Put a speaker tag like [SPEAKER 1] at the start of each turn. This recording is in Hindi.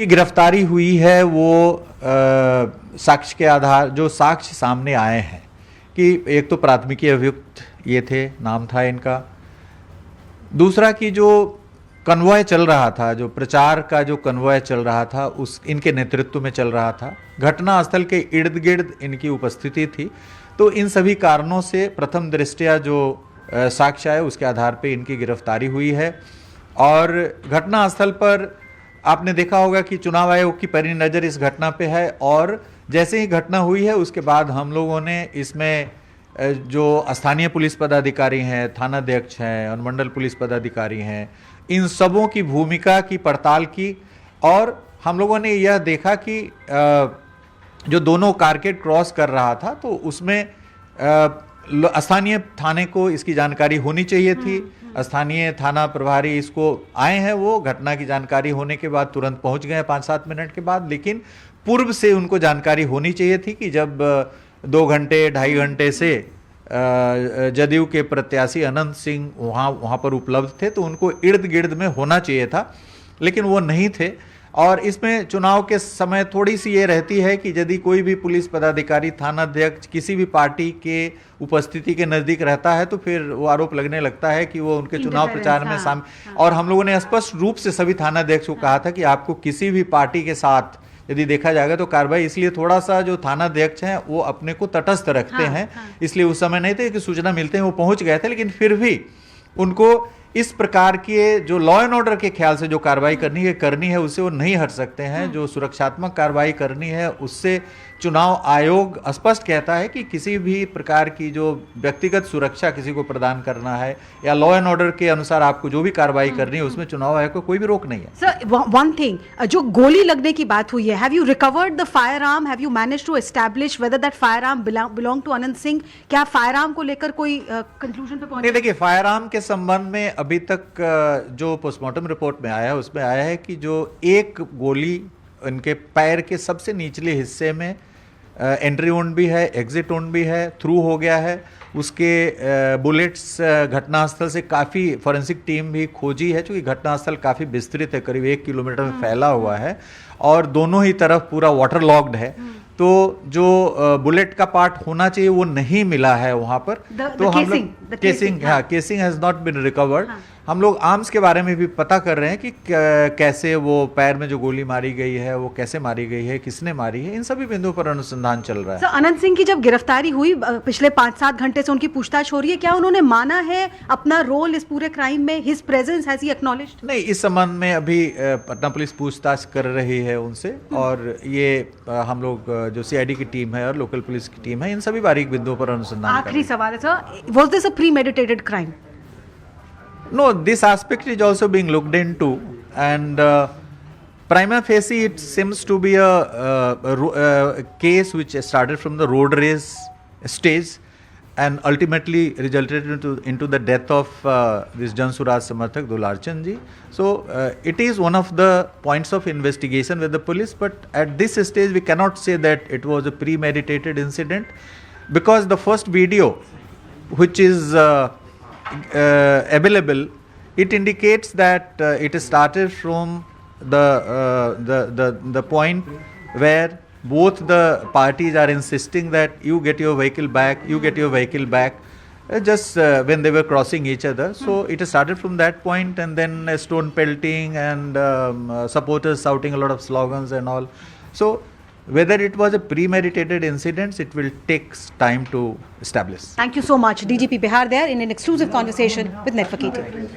[SPEAKER 1] की गिरफ्तारी हुई है वो साक्ष्य के आधार जो साक्ष्य सामने आए हैं कि एक तो प्राथमिकी अभियुक्त ये थे, नाम था इनका। दूसरा कि जो कन्वॉय चल रहा था, जो प्रचार का जो कन्वॉय चल रहा था उस इनके नेतृत्व में चल रहा था, घटनास्थल के इर्द गिर्द इनकी उपस्थिति थी। तो इन सभी कारणों से प्रथम दृष्टया जो साक्ष्य है उसके आधार पे इनकी गिरफ्तारी हुई है। और घटनास्थल पर आपने देखा होगा कि चुनाव आयोग की पैनी नज़र इस घटना पे है, और जैसे ही घटना हुई है उसके बाद हम लोगों ने इसमें जो स्थानीय पुलिस पदाधिकारी हैं, थानाध्यक्ष हैं, अनुमंडल पुलिस पदाधिकारी हैं, इन सबों की भूमिका की पड़ताल की। और हम लोगों ने यह देखा कि जो दोनों कारकेड क्रॉस कर रहा था तो उसमें स्थानीय थाने को इसकी जानकारी होनी चाहिए थी। स्थानीय थाना प्रभारी इसको आए हैं, वो घटना की जानकारी होने के बाद तुरंत पहुंच गए 5-7 मिनट के बाद, लेकिन पूर्व से उनको जानकारी होनी चाहिए थी कि जब 2 घंटे 2.5 घंटे से जदयू के प्रत्याशी अनंत सिंह वहाँ पर उपलब्ध थे तो उनको इर्द गिर्द में होना चाहिए था, लेकिन वो नहीं थे। और इसमें चुनाव के समय थोड़ी सी ये रहती है कि यदि कोई भी पुलिस पदाधिकारी, थानाध्यक्ष किसी भी पार्टी के उपस्थिति के नज़दीक रहता है तो फिर वो आरोप लगने लगता है कि वो उनके चुनाव प्रचार में शामिल। और हम लोगों ने स्पष्ट रूप से सभी थानाध्यक्ष को कहा था कि आपको किसी भी पार्टी के साथ यदि देखा जाएगा तो कार्रवाई, इसलिए थोड़ा सा जो थानाध्यक्ष हैं वो अपने को तटस्थ रखते हैं। इसलिए उस समय नहीं थे कि सूचना मिलते हैं वो पहुंच गए थे, लेकिन फिर भी उनको इस प्रकार के जो लॉ एंड ऑर्डर के ख्याल से जो कार्रवाई करनी है उससे वो नहीं हट सकते हैं। जो सुरक्षात्मक कार्रवाई करनी है उससे चुनाव आयोग स्पष्ट कहता है कि किसी भी प्रकार की जो व्यक्तिगत सुरक्षा किसी को प्रदान करना है या लॉ एंड ऑर्डर के अनुसार आपको जो भी कार्रवाई करनी है उसमें चुनाव आयोग को कोई भी रोक नहीं है।
[SPEAKER 2] सर, वन थिंग, जो गोली लगने की बात हुई है, have you recovered the firearm? Have you manage to establish whether that firearm belong to Anant Singh? क्या फायर आर्म को लेकर कोई कंक्लूजन पे पहुंचे?
[SPEAKER 1] नहीं, देखिए, फायर आर्म के संबंध में अभी तक जो पोस्टमार्टम रिपोर्ट में आया है उसमें आया है कि जो एक गोली इनके पैर के सबसे निचले हिस्से में एंट्री वुंड भी है, एग्जिट वुंड भी है, थ्रू हो गया है। उसके बुलेट्स घटनास्थल से काफ़ी फॉरेंसिक टीम भी खोजी है, क्योंकि घटनास्थल काफ़ी विस्तृत है, करीब 1 किलोमीटर में फैला हुआ है और दोनों ही तरफ पूरा वाटर लॉक्ड है। तो जो बुलेट का पार्ट होना चाहिए वो नहीं मिला है वहाँ पर। तो हम लोग casing has not been recovered. हम लोग आर्म्स के बारे में भी पता कर रहे हैं कि कैसे वो पैर में जो गोली मारी गई है वो कैसे मारी गई है, किसने मारी है, इन सभी बिंदुओं पर अनुसंधान चल रहा है।
[SPEAKER 2] सर, अनंत सिंह की जब गिरफ्तारी हुई, पिछले 5-7 घंटे से उनकी पूछताछ हो रही है, क्या उन्होंने माना है अपना रोल इस पूरे क्राइम में? His presence has he acknowledged?
[SPEAKER 1] नहीं, इस संबंध में अभी पटना पुलिस पूछताछ कर रही है उनसे, और ये हम लोग जो सीआईडी की टीम है और लोकल पुलिस की टीम है इन सभी बारीक बिंदुओं पर अनुसंधान।
[SPEAKER 2] आखिरी सवाल है sir, was this a premeditated crime?
[SPEAKER 1] No, this aspect is also being looked into, and prima facie it seems to be a case which started from the road race stage and ultimately resulted into the death of this Jan Suraj Samarthak Dularchan ji. So it is one of the points of investigation with the police, but at this stage we cannot say that it was a premeditated incident, because the first video which is available, it indicates that it started from the point where both the parties are insisting that you get your vehicle back, just when they were crossing each other. So it started from that point, and then stone pelting and supporters shouting a lot of slogans and all. So whether it was a premeditated incident, it will take time to establish.
[SPEAKER 2] Thank you so much, DGP Bihar there in an exclusive conversation with Network 18.